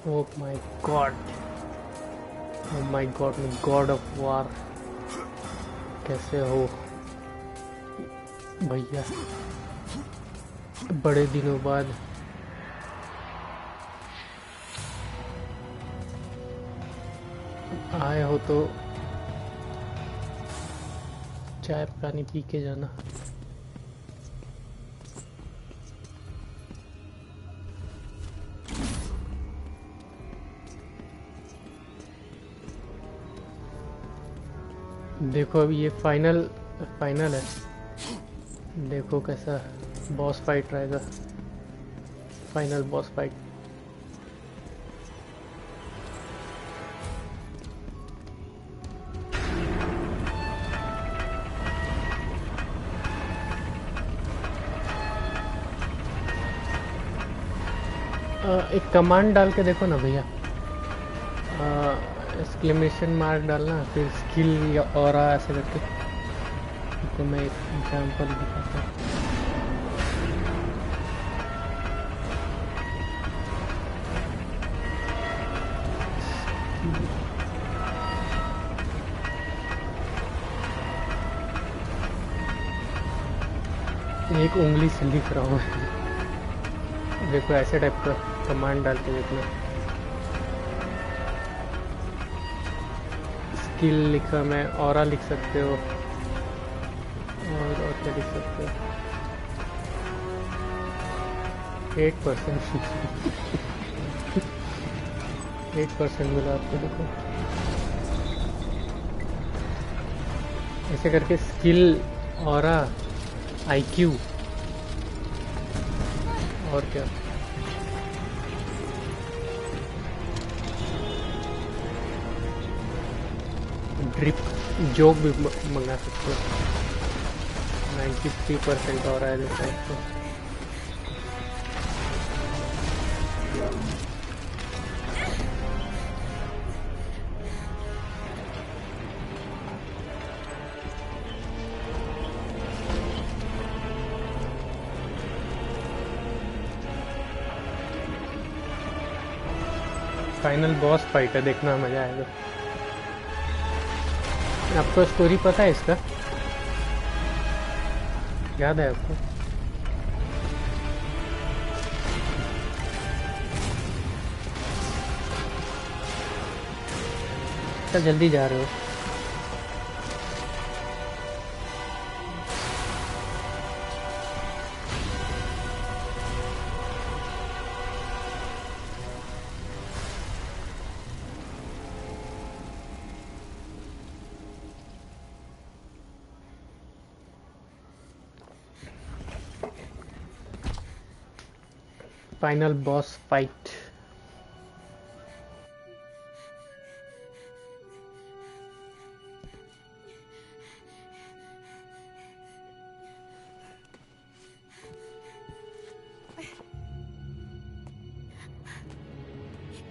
Oh my god. Oh my god, God of war कैसे हो भैया, बड़े दिनों बाद। आए हो तो चाय पानी पी के जाना। देखो अब ये फाइनल है। देखो कैसा बॉस फाइट रहेगा, फाइनल बॉस फाइट। एक कमांड डाल के देखो ना भैया, एक्सक्लेमेशन मार्क डालना, फिर स्किल या ऑरा ऐसे करके। तो मैं एक एग्जांपल दिखाता हूँ। एक उंगली से लिख रहा हूँ। देखो ऐसे टाइप का कमांड डाल के देखना। स्किल लिखा, मैं ऑरा लिख सकते हो, और क्या लिख सकते हो। 8% 8% मिला आपको। देखो ऐसे करके स्किल, ऑरा, आईक्यू और क्या, ड्रिप जोक भी मंगा सकते हो। 93% और है देखो आपको। फाइनल बॉस फाइट है, देखना मजा आएगा। आपको स्टोरी पता है इसका? याद है आपको? क्या जल्दी जा रहे हो? Final boss fight.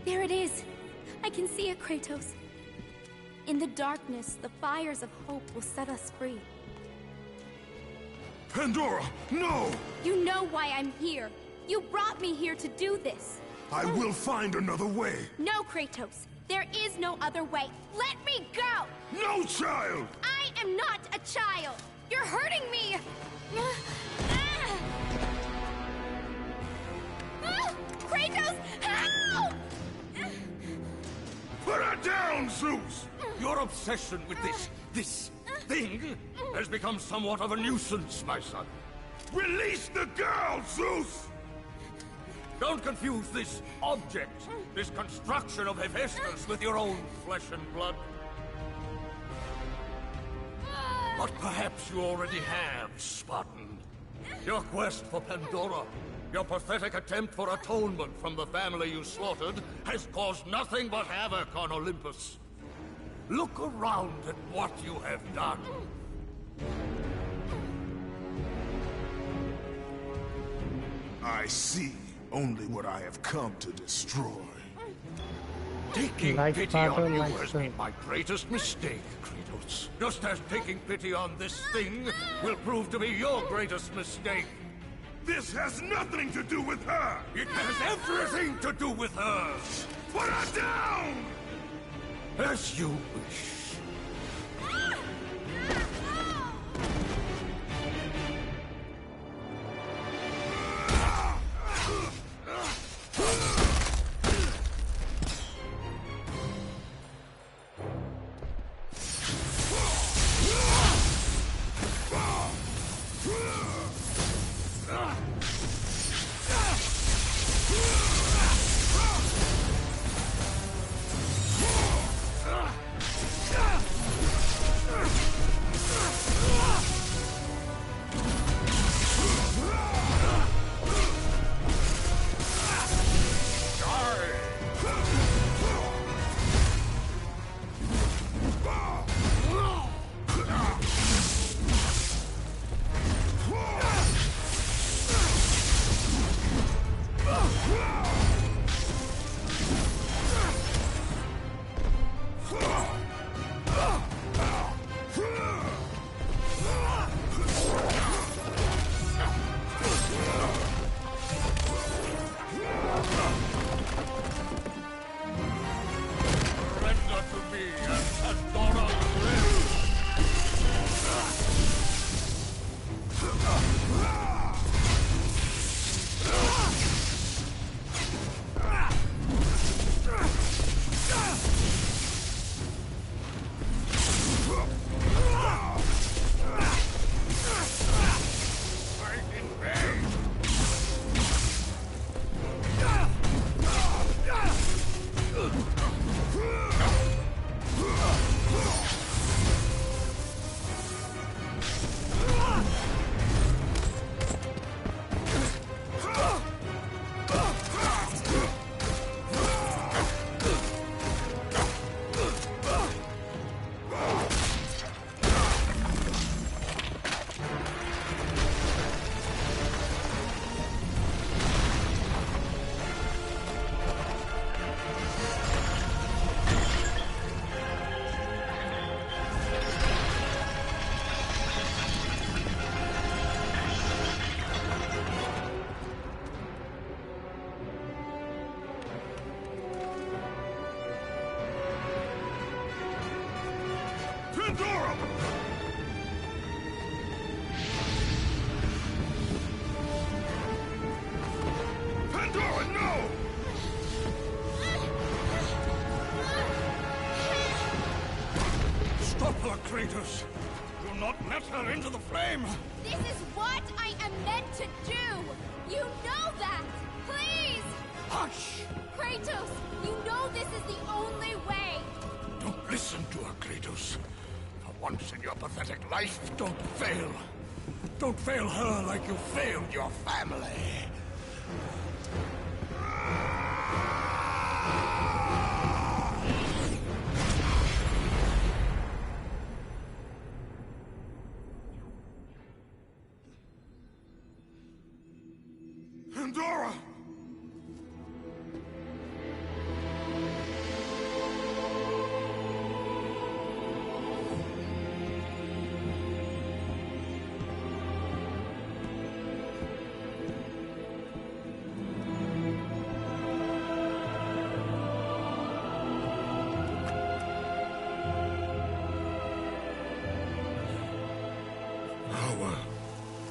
There it is. I can see it, Kratos. In the darkness, the fires of hope will set us free. Pandora, no! You know why I'm here. You brought me here to do this. I will find another way. No, Kratos. There is no other way. Let me go! No, child! I am not a child! You're hurting me! Kratos, help! Put her down, Zeus! Your obsession with this thing has become somewhat of a nuisance, my son. Release the girl, Zeus! Don't confuse this object, this construction of Hephaestus with your own flesh and blood. But perhaps you already have, Spartan. Your quest for Pandora, your pathetic attempt for atonement from the family you slaughtered, has caused nothing but havoc on Olympus. Look around at what you have done. I see only what I have come to destroy. Taking Like pity father, on you like has son. been my greatest mistake, Kratos. Just as taking pity on this thing will prove to be your greatest mistake. This has nothing to do with her! It has everything to do with her! Put her down! As you wish. Pandora! Pandora, no! Stop her, Kratos! Do not let her into the flame! This is what I am meant to do! You know that! Please! Hush! Kratos, you know this is the only way! Don't listen to her, Kratos. For once in your pathetic life, don't fail. Don't fail her like you failed your family. Pandora! Power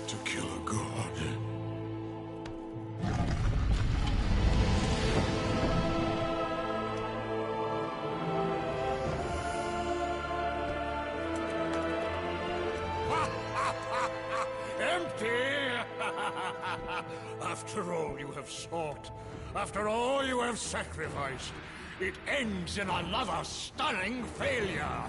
to kill a god. Empty! After all you have sought, after all you have sacrificed, it ends in another stunning failure!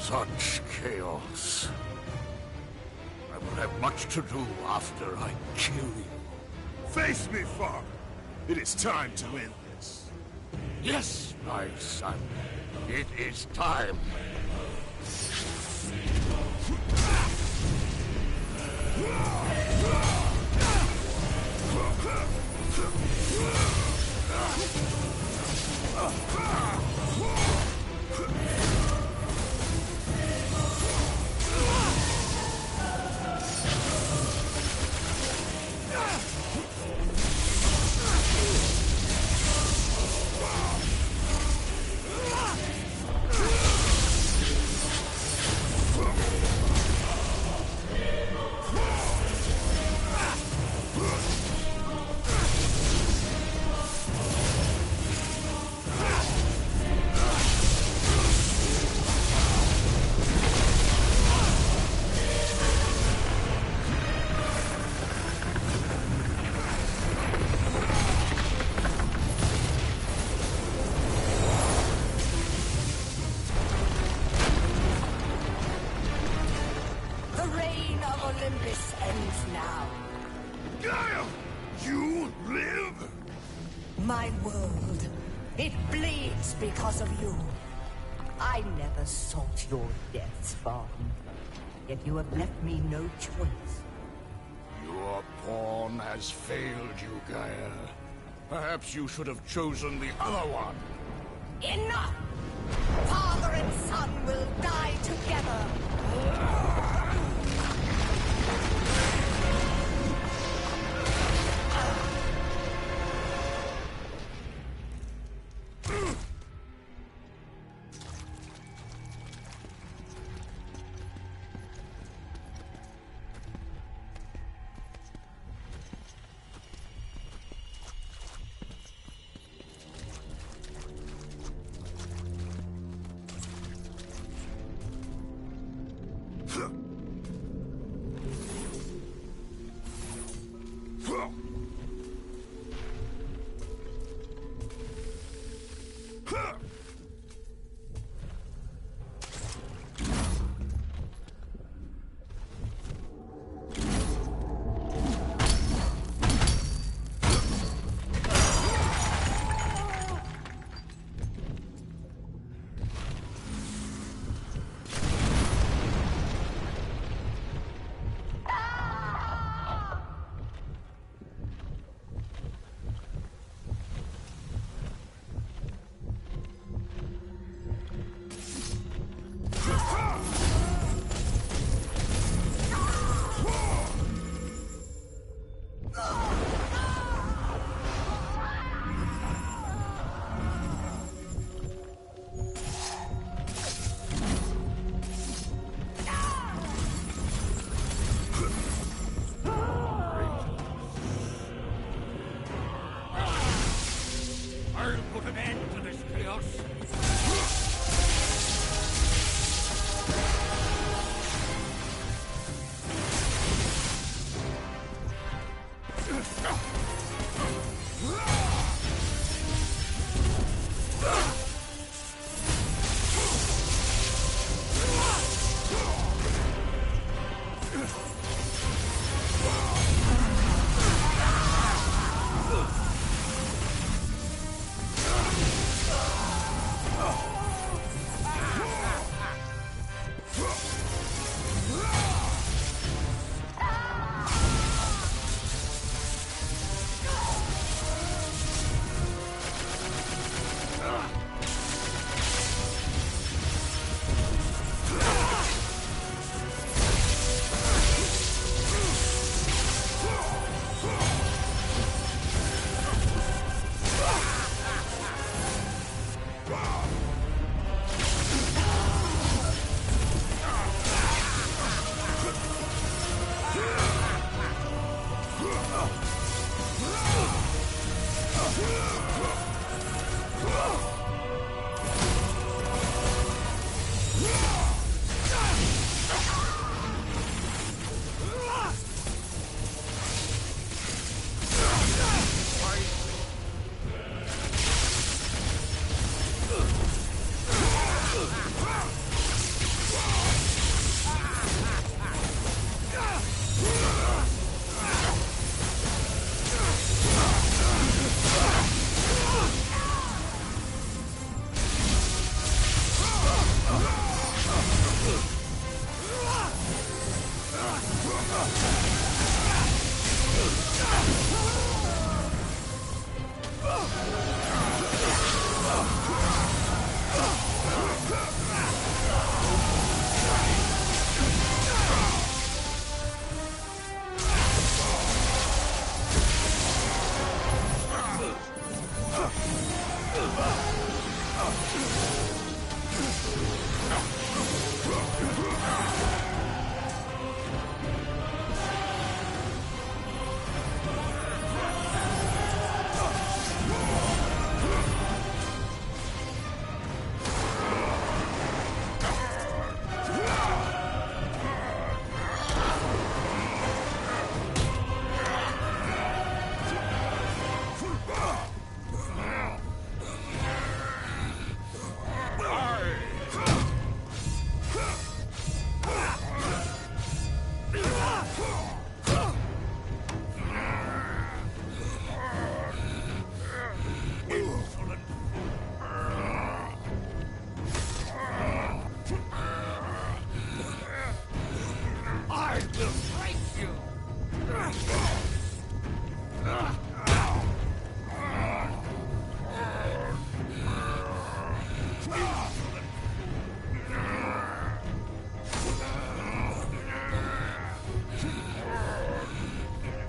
Such chaos. I will have much to do after I kill you. Face me, father. It is time to end this. Yes, my son. It is time. The reign of Olympus ends now. Gaia! You live? My world, it bleeds because of you. I never sought your death, Spartan. Yet you have left me no choice. Your pawn has failed you, Gaia. Perhaps you should have chosen the other one. Enough! Father and son will die together. will break you!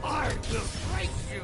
I will break you!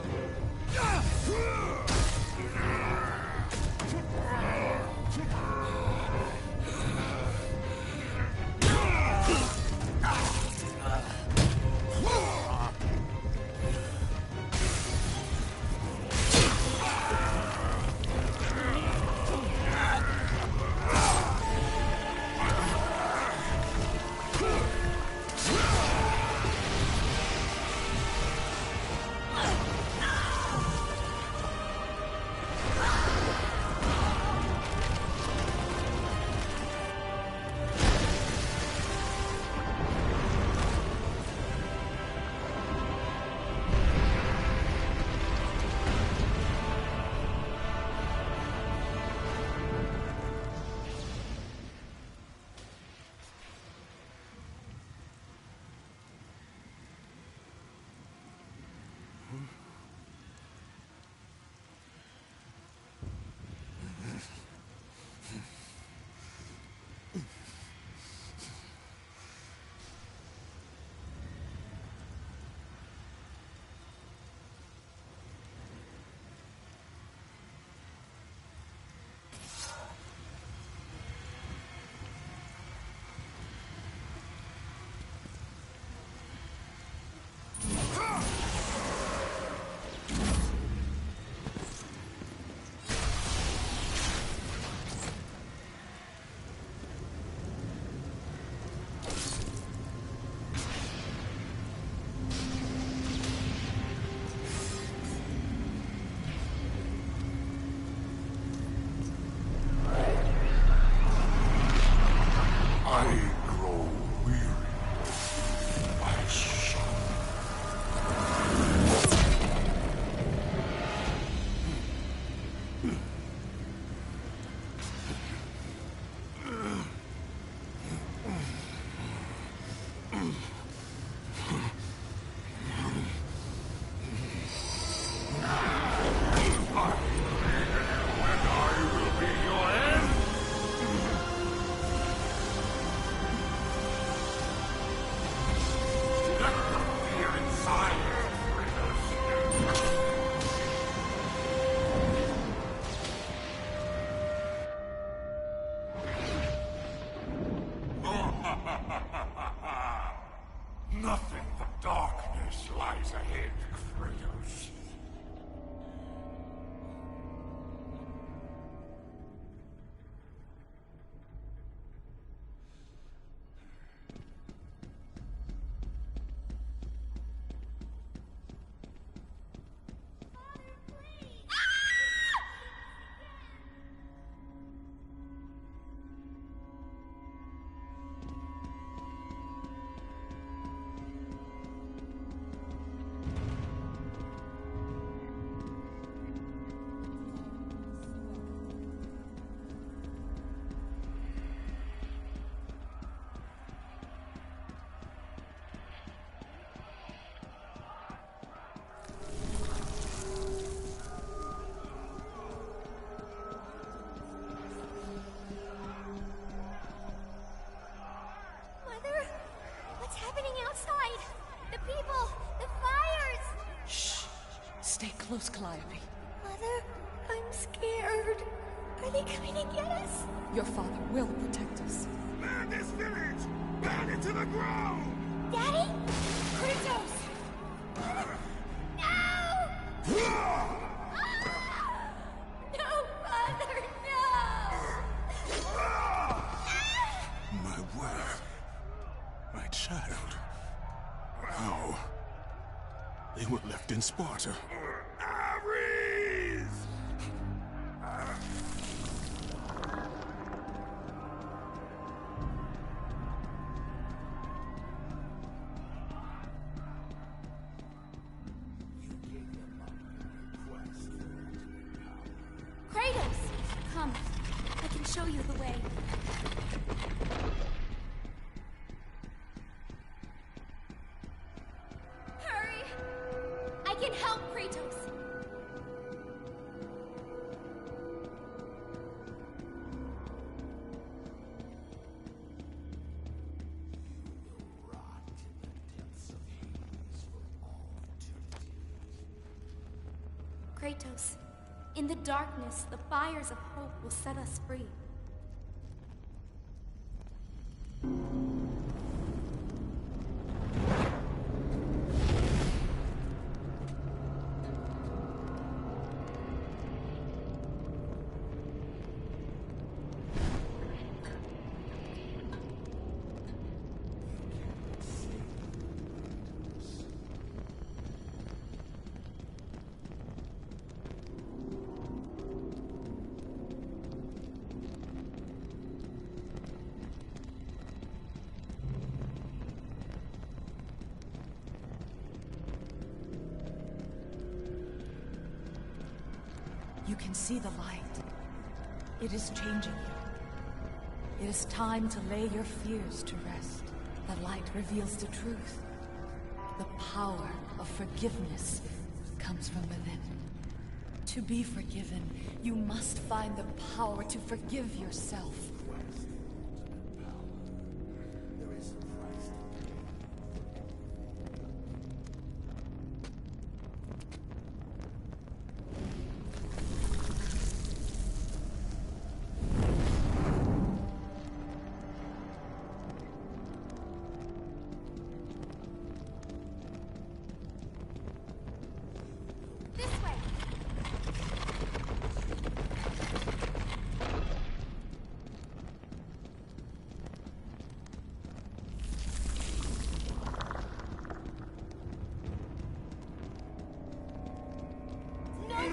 Nothing but darkness lies ahead, Kratos. Stay close, Calliope. Mother, I'm scared. Are they coming to get us? Your father will protect us. Man this village! Burn it to the ground! Daddy? Kratos! No! No, Father, no! My wife. My child. How? They were left in Sparta. Ares! Kratos! Come. I can show you the way. Kratos. In the darkness, the fires of hope will set us free. You can see the light. It is changing you. It is time to lay your fears to rest. The light reveals the truth. The power of forgiveness comes from within. To be forgiven, you must find the power to forgive yourself.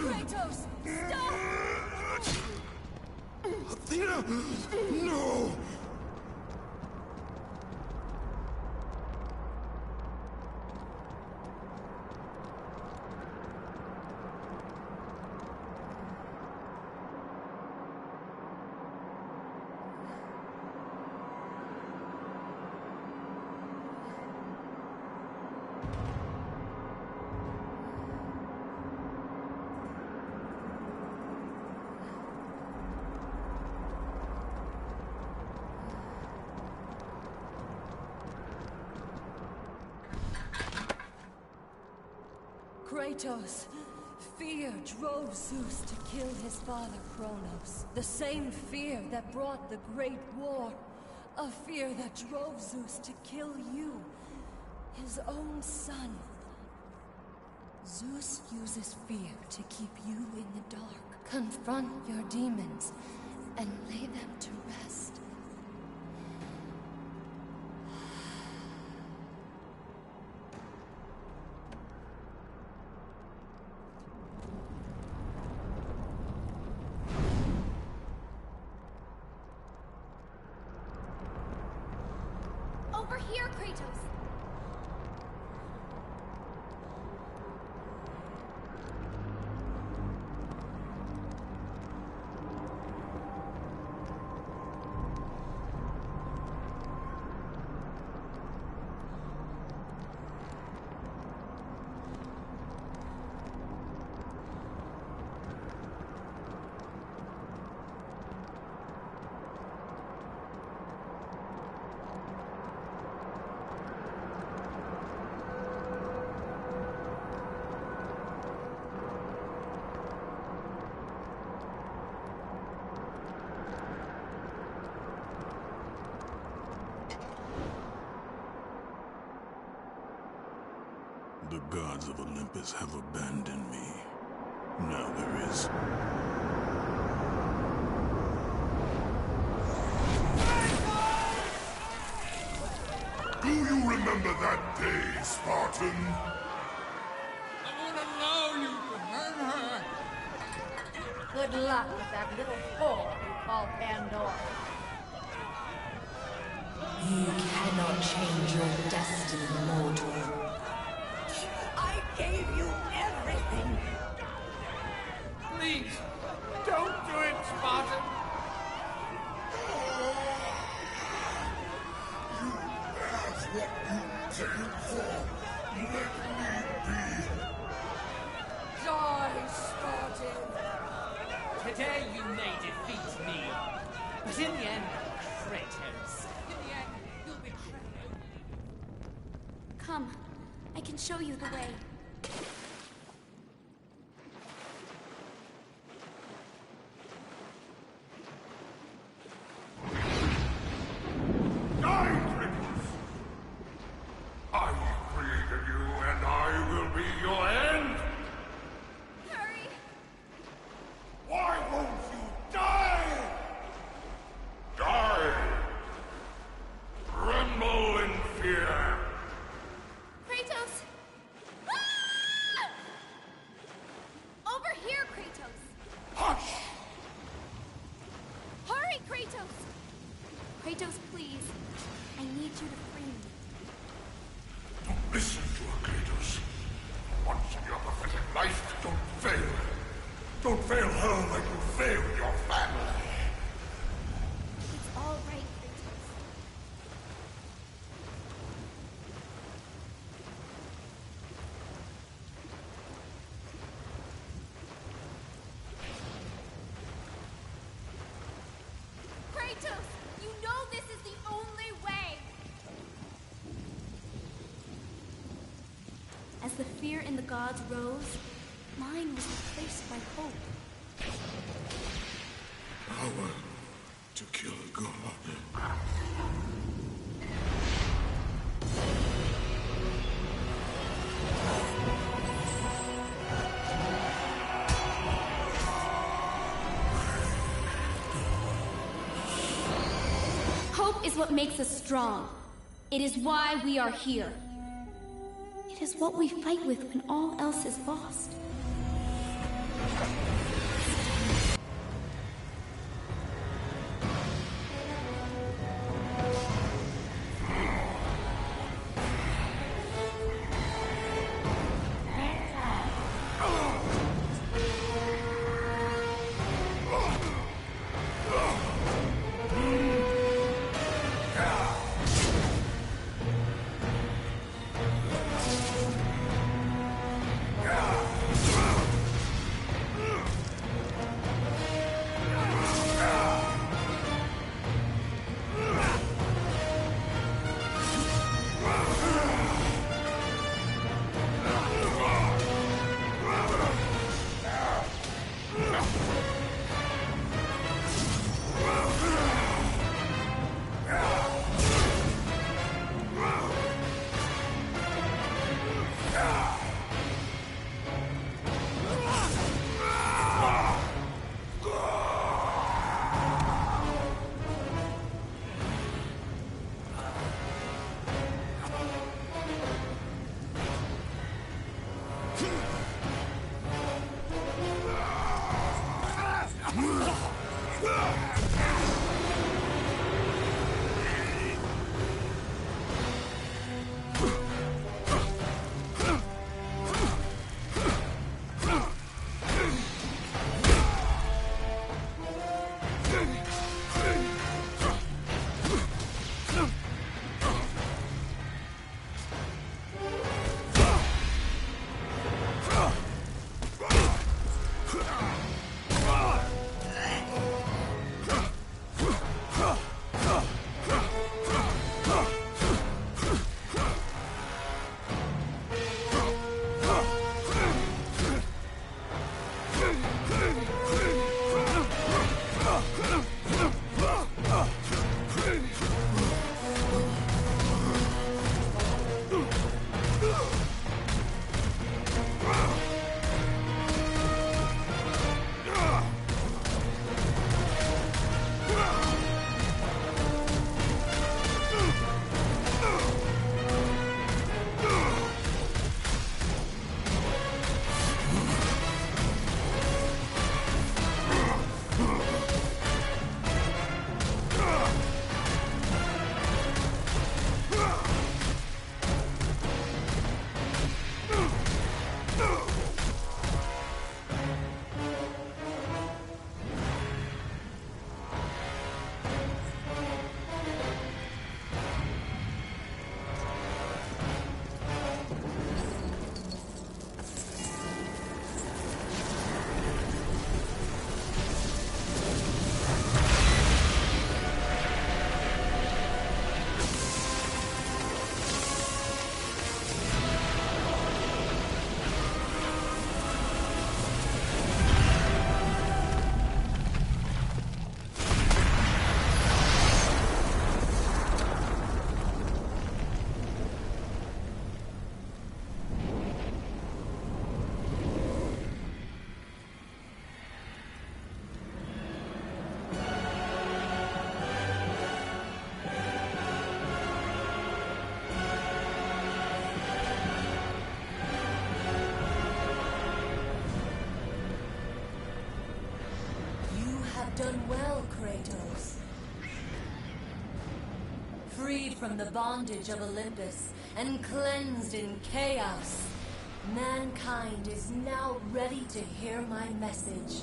Kratos! Stop! Athena! No! Kratos, fear drove Zeus to kill his father Kronos. The same fear that brought the Great War. A fear that drove Zeus to kill you, his own son. Zeus uses fear to keep you in the dark. Confront your demons and lay them to rest. Over here, Kratos! The gods of Olympus have abandoned me. Now there is... Do you remember that day, Spartan? I won't allow you to hurt her! Good luck with that little whore you call Pandora. You cannot change your destiny, mortal. I gave you everything. Please, don't do it, Spartan! That's what you came for. Let me be. Die, Spartan! Today you may defeat me, but in the end, Kratos. In the end, you'll betray me. Come, I can show you the way. Listen to her, Kratos. Once in your pathetic life, don't fail. Don't fail her like you failed your family. It's all right, Kratos. Kratos, you know this is the only way! As the fear in the gods rose, mine was replaced by hope. Power to kill a god. Hope is what makes us strong. It is why we are here. It is what we fight with when all else is lost. Done well, Kratos. freed from the bondage of Olympus and cleansed in chaos, mankind is now ready to hear my message.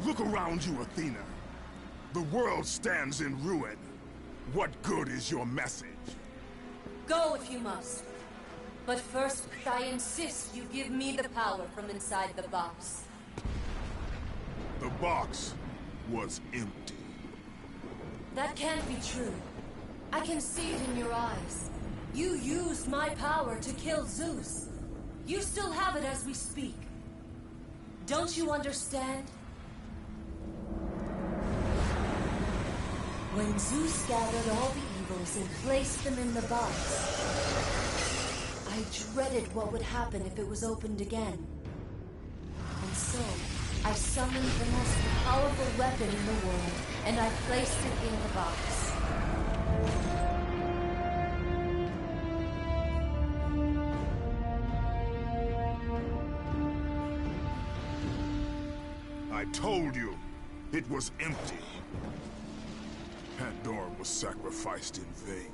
Look around you, Athena. The world stands in ruin. What good is your message? Go if you must. But first, I insist you give me the power from inside the box. The box was empty. That can't be true. I can see it in your eyes. You used my power to kill Zeus. You still have it as we speak. Don't you understand? When Zeus gathered all the evils and placed them in the box, I dreaded what would happen if it was opened again. And so, I summoned the most powerful weapon in the world, and I placed it in the box. I told you, it was empty. Pandora was sacrificed in vain.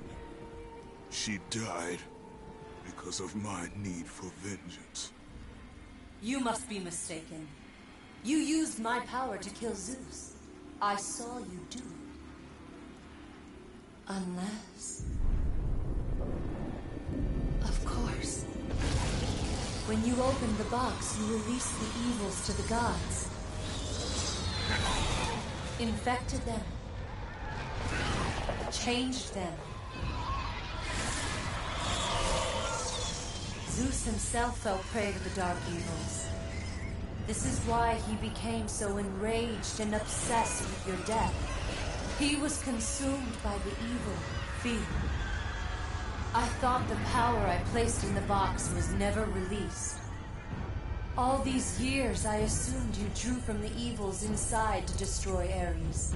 She died because of my need for vengeance. You must be mistaken. You used my power to kill Zeus. I saw you do it. Unless... Of course. When you opened the box, you released the evils to the gods. Infected them. Changed them. Zeus himself fell prey to the dark evils. This is why he became so enraged and obsessed with your death. He was consumed by the evil, fear. I thought the power I placed in the box was never released. All these years I assumed you drew from the evils inside to destroy Ares.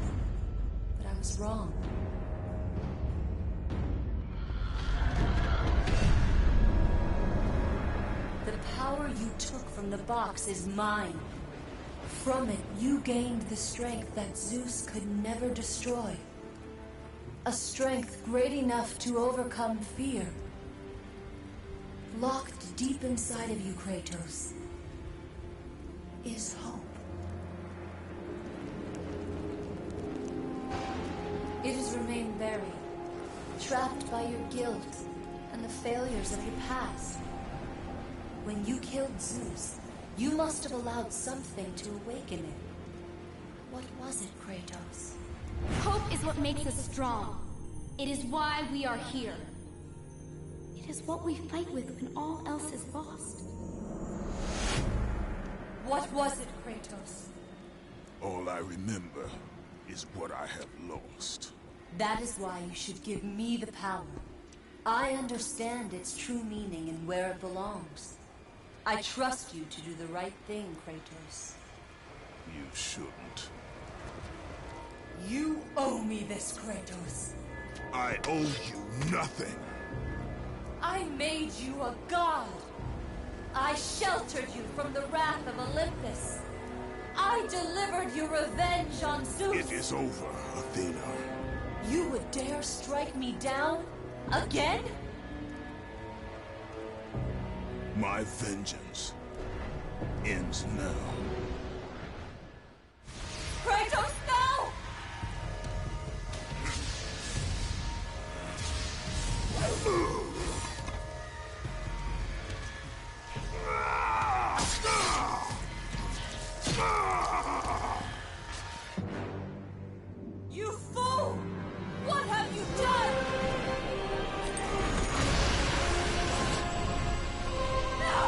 But I was wrong. The power you took from the box is mine. From it, you gained the strength that Zeus could never destroy. A strength great enough to overcome fear. Locked deep inside of you, Kratos, is hope. It has remained buried, trapped by your guilt and the failures of your past. When you killed Zeus, you must have allowed something to awaken it. What was it, Kratos? Hope is what makes us strong. It is why we are here. It is what we fight with when all else is lost. What was it, Kratos? All I remember is what I have lost. That is why you should give me the power. I understand its true meaning and where it belongs. I trust you to do the right thing, Kratos. You shouldn't. You owe me this, Kratos. I owe you nothing. I made you a god. I sheltered you from the wrath of Olympus. I delivered your revenge on Zeus. It is over, Athena. You would dare strike me down? Again? My vengeance ends now. Kratos, no! You fool! What have you done? No!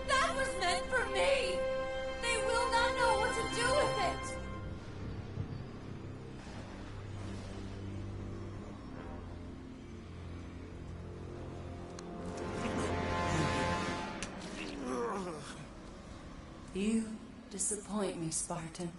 That was meant for me! They will not know what to do with it! You disappoint me, Spartan.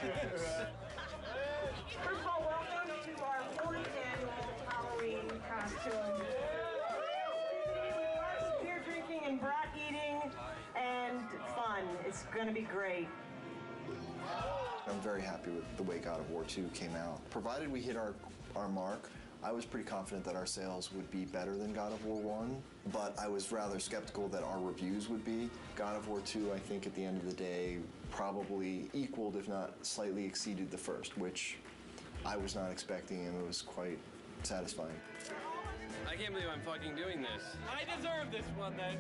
First of all, welcome to our 4th annual Halloween costume. Beer drinking and brat eating and fun. It's going to be great. I'm very happy with the way God of War 2 came out. Provided we hit our mark, I was pretty confident that our sales would be better than God of War 1, but I was rather skeptical that our reviews would be. God of War 2, I think at the end of the day, probably equaled, if not slightly exceeded the first, which I was not expecting, and it was quite satisfying. I can't believe I'm fucking doing this. I deserve this one, then.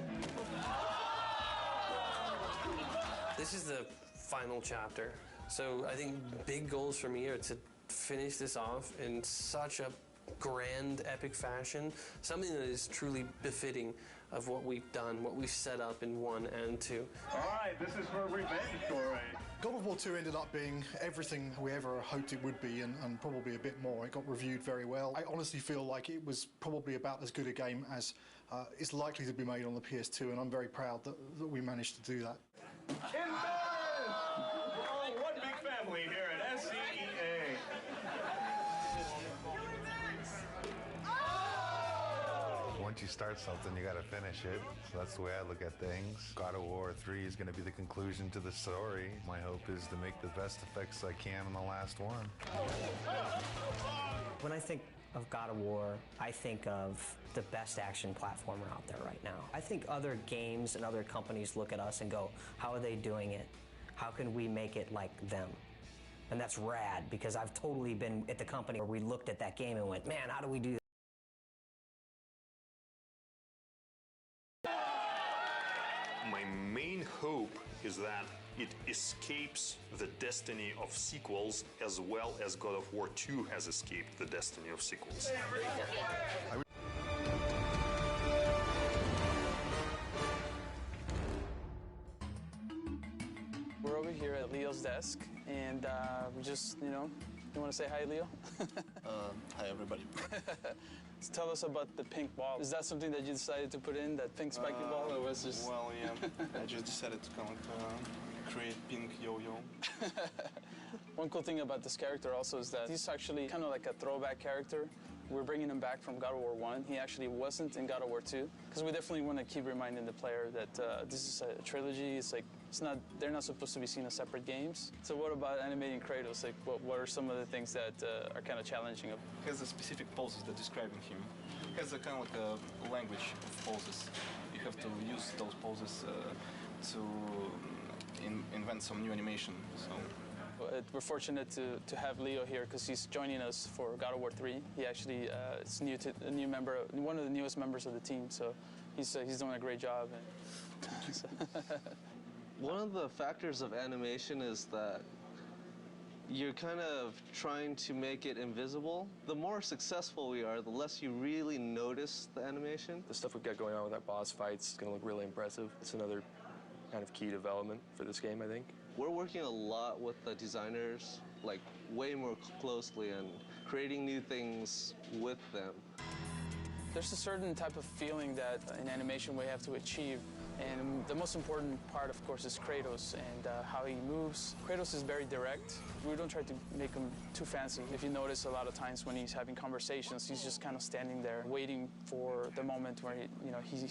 This is the final chapter. So I think big goals for me are to finish this off in such a grand, epic fashion, something that is truly befitting of what we've done, what we've set up in 1 and 2. All right, this is for Remastered. God of War 2 ended up being everything we ever hoped it would be, and probably a bit more. It got reviewed very well. I honestly feel like it was probably about as good a game as is likely to be made on the PS2, and I'm very proud that we managed to do that. One big family here at SCEA. Once you start something, you gotta finish it. So that's the way I look at things. God of War 3 is gonna be the conclusion to the story. My hope is to make the best effects I can on the last one. When I think of God of War, I think of the best action platformer out there right now. I think other games and other companies look at us and go, how are they doing it? How can we make it like them? And that's rad, because I've totally been at the company where we looked at that game and went, man, how do we do that? My main hope is that it escapes the destiny of sequels as well as God of War 2 has escaped the destiny of sequels. We're over here at Leo's desk, and we just, you want to say hi, Leo? Hi, everybody. Tell us about the pink ball. Is that something that you decided to put in, that pink spiky ball, or was just... Well, yeah, I just decided to kind of create pink yo-yo. One cool thing about this character also is that he's actually kind of like a throwback character. We're bringing him back from God of War 1. He actually wasn't in God of War 2, because we definitely want to keep reminding the player that this is a trilogy. It's like, they're not supposed to be seen as separate games. So what about animating Kratos? Like, what are some of the things that are kind of challenging? He has a specific poses that describing him. He has a kind of like a language of poses. You have to use those poses to invent some new animation. So. We're fortunate to have Leo here because he's joining us for God of War 3. He actually is new member, one of the newest members of the team. So he's doing a great job. One of the factors of animation is that you're kind of trying to make it invisible. The more successful we are, the less you really notice the animation. The stuff we've got going on with our boss fights is going to look really impressive. It's another kind of key development for this game, I think. We're working a lot with the designers, like way more closely, and creating new things with them. There's a certain type of feeling that in animation we have to achieve. And the most important part, of course, is Kratos and how he moves. Kratos is very direct. We don't try to make him too fancy. If you notice, a lot of times when he's having conversations, he's just kind of standing there waiting for the moment where he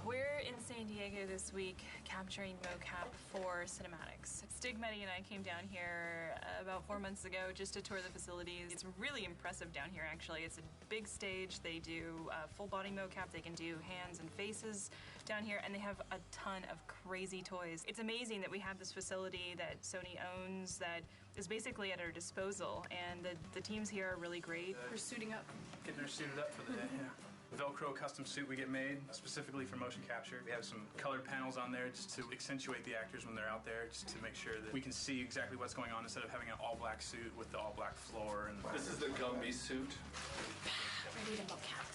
We're in San Diego this week capturing mocap for cinematics. Stigmeti and I came down here about 4 months ago just to tour the facilities. It's really impressive down here, actually. It's a big stage. They do full body mocap. They can do hands and faces down here, and they have a ton of crazy toys. It's amazing that we have this facility that Sony owns that is basically at our disposal, and the teams here are really great. We're suiting up. Getting her suited up for the day, yeah. Velcro custom suit we get made specifically for motion capture. We have some colored panels on there just to accentuate the actors when they're out there, just to make sure that we can see exactly what's going on instead of having an all-black suit with the all-black floor. And this is the Gumby suit. ready to mocap.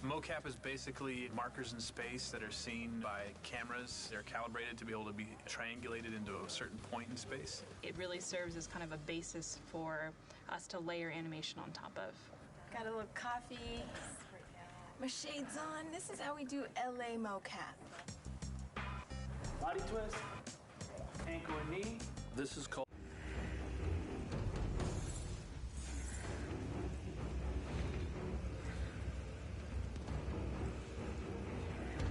Mocap is basically markers in space that are seen by cameras. They're calibrated to be able to be triangulated into a certain point in space. It really serves as kind of a basis for us to layer animation on top of. Got a little coffee. My shades on. This is how we do LA mocap. Body twist, ankle and knee. This is called